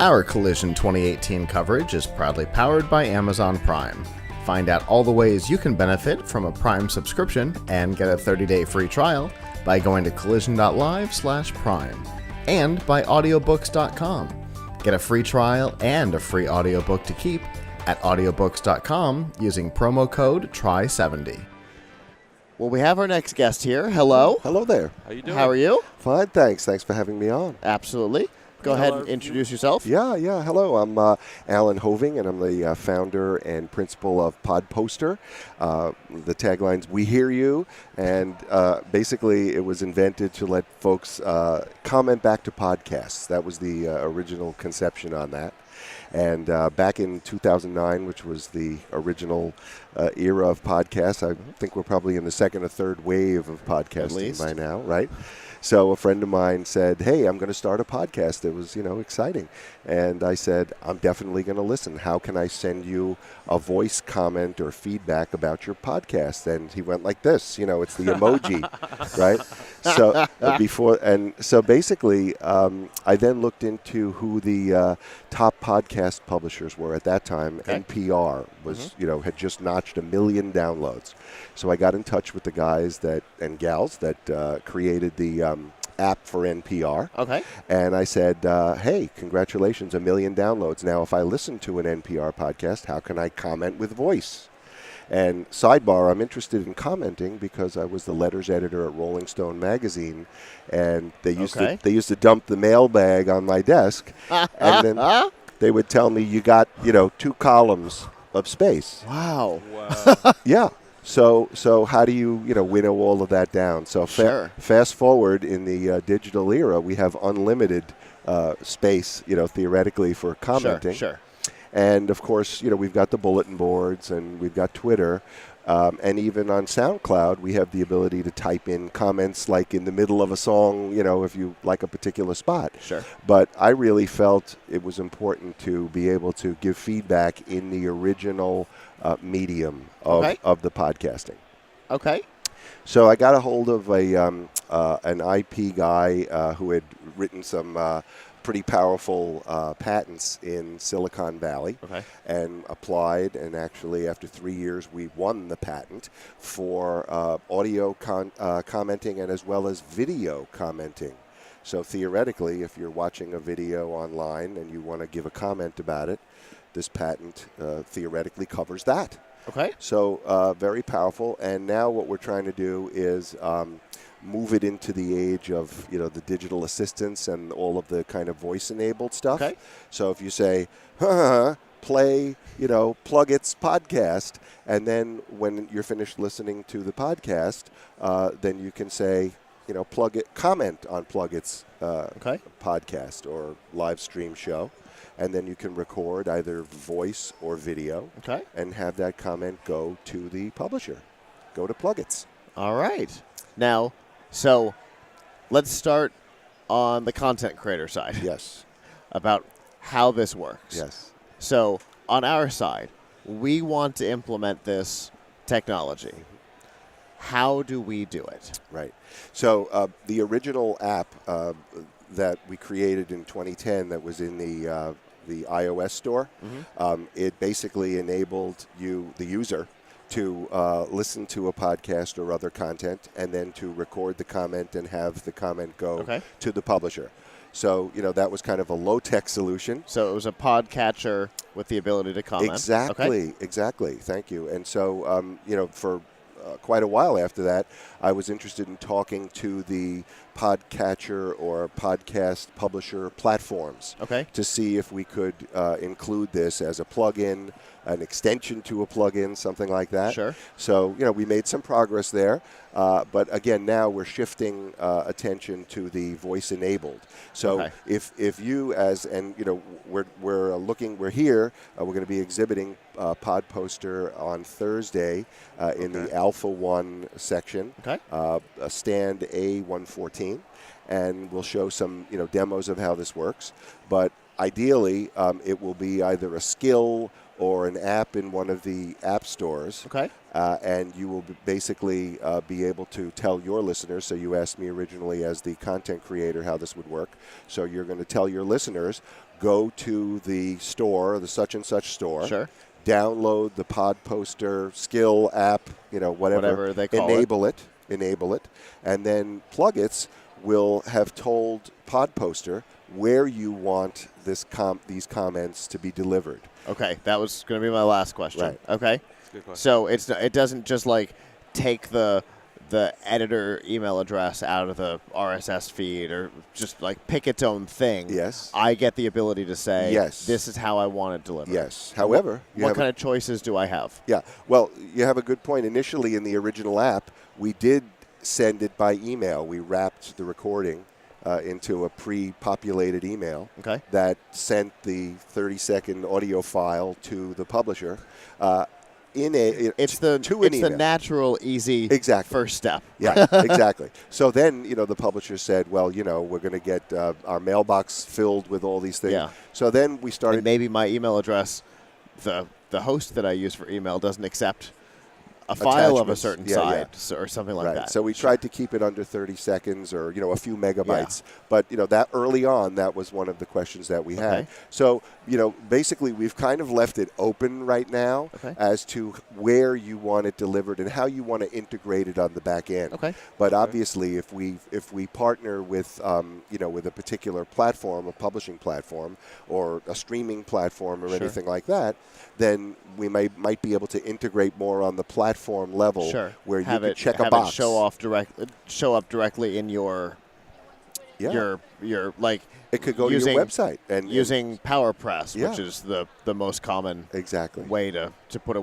Our Collision 2018 coverage is proudly powered by Amazon Prime. Find out all the ways you can benefit from a Prime subscription and get a 30-day free trial by going to collision.live/prime and by audiobooks.com. Get a free trial and a free audiobook to keep at audiobooks.com using promo code TRY70. Well, we have our next guest here. Hello. Hello there. How you doing? How are you? Fine, thanks. Thanks for having me on. Absolutely. Go ahead and introduce yourself. Yeah. Hello, I'm Allan Hoving, and I'm the founder and principal of PodPoster. The tagline's "We Hear You," and basically it was invented to let folks comment back to podcasts. That was the original conception on that. And back in 2009, which was the original era of podcasts, I think we're probably in the second or third wave of podcasting by now, right? So a friend of mine said, "Hey, I'm going to start a podcast." It was, exciting. And I said, "I'm definitely going to listen. How can I send you a voice comment or feedback about your podcast?" And he went like this, it's the emoji, right? So basically, I then looked into who the top podcast publishers were at that time. Okay. NPR was, had just notched 1 million downloads. So I got in touch with the guys and gals that created the app for NPR. Okay. And I said, hey, congratulations, 1 million downloads. Now, if I listen to an NPR podcast, how can I comment with voice? And sidebar, I'm interested in commenting because I was the letters editor at Rolling Stone magazine, and they used to dump the mailbag on my desk, and then they would tell me, you got 2 columns of space. Wow. Yeah. So how do you winnow all of that down? So fast forward in the digital era, we have unlimited space, theoretically for commenting. Sure. And of course, we've got the bulletin boards and we've got Twitter, and even on SoundCloud, we have the ability to type in comments like in the middle of a song, if you like a particular spot. Sure. But I really felt it was important to be able to give feedback in the original medium of the podcasting. Okay. So I got a hold of an IP guy who had written some pretty powerful patents in Silicon Valley, and applied, and actually after 3 years we won the patent for audio commenting and as well as video commenting. So theoretically, if you're watching a video online and you want to give a comment about it, this patent theoretically covers that. Okay. So very powerful, and now what we're trying to do is move it into the age of the digital assistants and all of the kind of voice-enabled stuff. Okay. So if you say, play, PLUGHITZ podcast, and then when you're finished listening to the podcast, then you can say, comment on PLUGHITZ podcast or live stream show. And then you can record either voice or video and have that comment go to the publisher. Go to PLUGHITZ. All right. Now, so let's start on the content creator side. Yes. About how this works. Yes. So on our side, we want to implement this technology. How do we do it? Right. So the original app that we created in 2010 that was in the iOS store, it basically enabled the user to listen to a podcast or other content and then to record the comment and have the comment go to the publisher. So, that was kind of a low-tech solution. So it was a podcatcher with the ability to comment. Exactly. Thank you. And so, for quite a while after that, I was interested in talking to the podcatcher or podcast publisher platforms to see if we could include this as a plugin, an extension to a plugin, something like that. Sure. So, we made some progress there. But again, now we're shifting attention to the voice enabled. So if you we're here, we're going to be exhibiting PodPoster on Thursday in the Alpha 1 section, stand A114, and we'll show some demos of how this works. But ideally, it will be either a skill or an app in one of the app stores. And you will basically be able to tell your listeners. So you asked me originally as the content creator how this would work. So you're going to tell your listeners, go to the store, the such and such store. Sure. Download the PodPoster skill app, whatever they call enable it, and then PLUGHITZ will have told PodPoster where you want these comments to be delivered. Okay, that was going to be my last question. Right. Okay. Good question. So it doesn't just like take the editor email address out of the RSS feed or just like pick its own thing. Yes. I get the ability to say, yes, this is how I want it delivered. Yes. However, what kind of choices do I have? Yeah. Well, you have a good point. Initially in the original app, we did send it by email. We wrapped the recording into a pre-populated email that sent the 30-second audio file to the publisher. It's the natural, easy first step. Yeah, exactly. So then, the publisher said, well, we're going to get our mailbox filled with all these things. Yeah. So then we started. And maybe my email address, the host that I use for email doesn't accept a file of a certain size or something like that. So we tried to keep it under 30 seconds or, a few megabytes. Yeah. But, that early on, that was one of the questions that we had. So, basically we've kind of left it open right now as to where you want it delivered and how you want to integrate it on the back end. But obviously if we partner with, with a particular platform, a publishing platform or a streaming platform or anything like that, then we might be able to integrate more on the platform level where you can check a box. Show up directly in your like it could go to your website and using PowerPress, which is the most common way to put a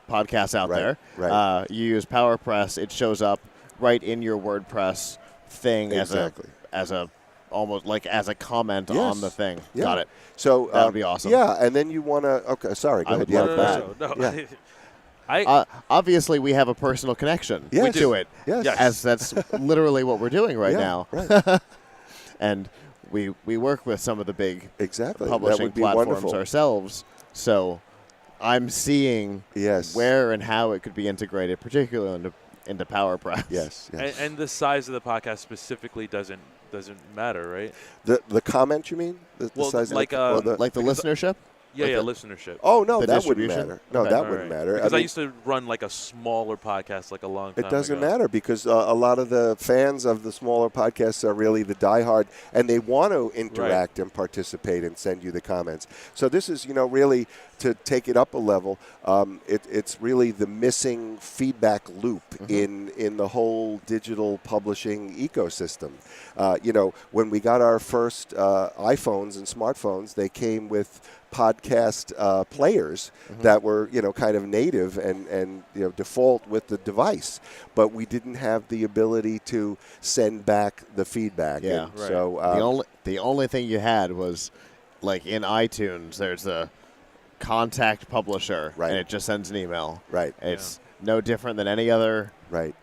podcast out there. Right. You use PowerPress, it shows up right in your WordPress thing as a almost like as a comment on the thing. Got it. So that would be awesome. Yeah, and then you want to. Okay, sorry. Go ahead. No. Obviously, we have a personal connection to it. Yes. As that's literally what we're doing right now. Right. And we work with some of the big publishing that would be platforms wonderful. ourselves. So I'm seeing where and how it could be integrated, particularly into PowerPress. Yes. And the size of the podcast specifically doesn't matter, right? The comment, you mean? The size like of the listenership? Listenership. Oh, no, that wouldn't matter. No, that wouldn't matter. Because I used to run like a smaller podcast like a long time ago. It doesn't matter because a lot of the fans of the smaller podcasts are really the diehard, and they want to interact and participate and send you the comments. So this is, really, to take it up a level, it's really the missing feedback loop in the whole digital publishing ecosystem. When we got our first iPhones and smartphones, they came with podcast players that were, kind of native and default with the device, but we didn't have the ability to send back the feedback. Yeah. And so the only thing you had was like in iTunes, there's a contact publisher, and it just sends an email. Right. It's no different than any other. Right.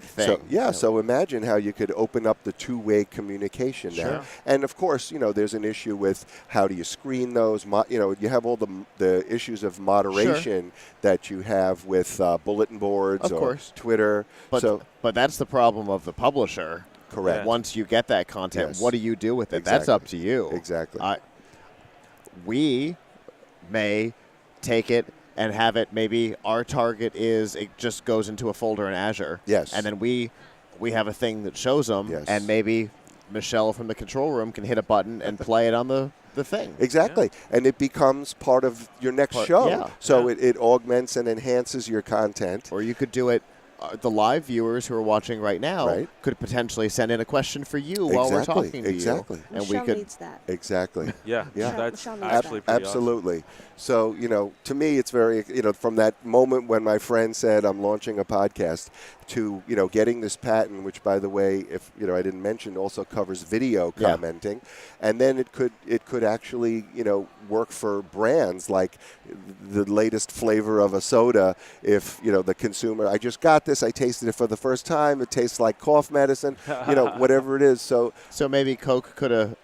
Thing. So imagine how you could open up the two-way communication now. And of course, there's an issue with how do you screen those? You have all the issues of moderation that you have with bulletin boards or Twitter. But that's the problem of the publisher. Correct. Once you get that content, what do you do with it? That's up to you. Exactly. We may take it and have it, maybe our target is it just goes into a folder in Azure. Yes. And then we have a thing that shows them, and maybe Michelle from the control room can hit a button and play it on the thing. Exactly. And it becomes part of your next show. So it augments and enhances your content. Or you could do it. The live viewers who are watching right now could potentially send in a question for you while we're talking to you. And Michelle needs that. Exactly. That's Michelle actually pretty absolutely. Awesome. So, to me, it's very, from that moment when my friend said I'm launching a podcast to, getting this patent, which, by the way, if, I didn't mention, also covers video commenting. And then it could actually, work for brands like the latest flavor of a soda. If, the consumer, I just got this, I tasted it for the first time, it tastes like cough medicine, whatever it is. So maybe Coke could have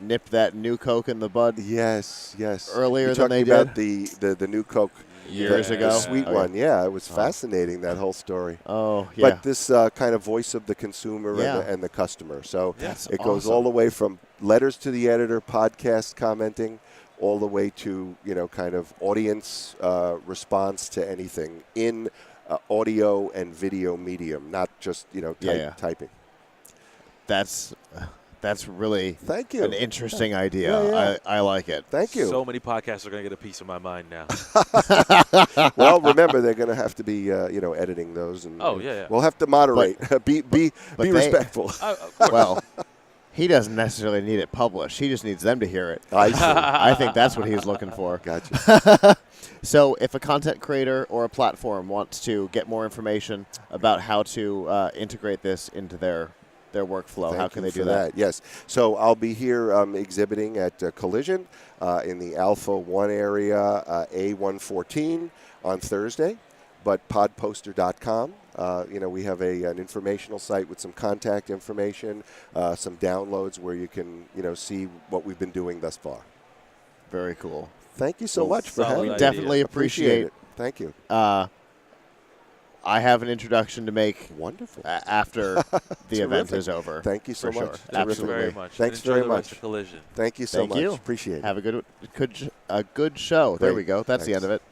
nipped that new Coke in the bud. Yes. Earlier You're than they talking did. about the new Coke. years the ago. sweet Okay. one. Yeah, it was fascinating, that whole story. Oh, yeah. But this kind of voice of the consumer and the customer. So That's it goes awesome. all the way from letters to the editor, podcast commenting, all the way to, kind of audience response to anything in audio and video medium, not just, typing. That's really Thank you. an interesting idea. Yeah. I like it. Thank you. So many podcasts are going to get a piece of my mind now. Well, remember, they're going to have to be, editing those. And, we'll have to moderate. Be respectful. Well, he doesn't necessarily need it published. He just needs them to hear it. I see. I think that's what he's looking for. Gotcha. So if a content creator or a platform wants to get more information about how to integrate this into their workflow, how can they do that? Yes. So I'll be here exhibiting at Collision in the Alpha 1 area, A114 on Thursday. But podposter.com, we have an informational site with some contact information, some downloads where you can, see what we've been doing thus far. Very cool. Thank you so much for having me. We definitely appreciate it. Thank you. I have an introduction to make. Wonderful. After the event is over. Thank you so much. Sure. Thank you Absolutely. very much. Thanks Enjoy very the much. rest of Collision. Thank you so Thank much. you. Appreciate it. Have a good show. There Great. we go. That's the Thanks. end of it.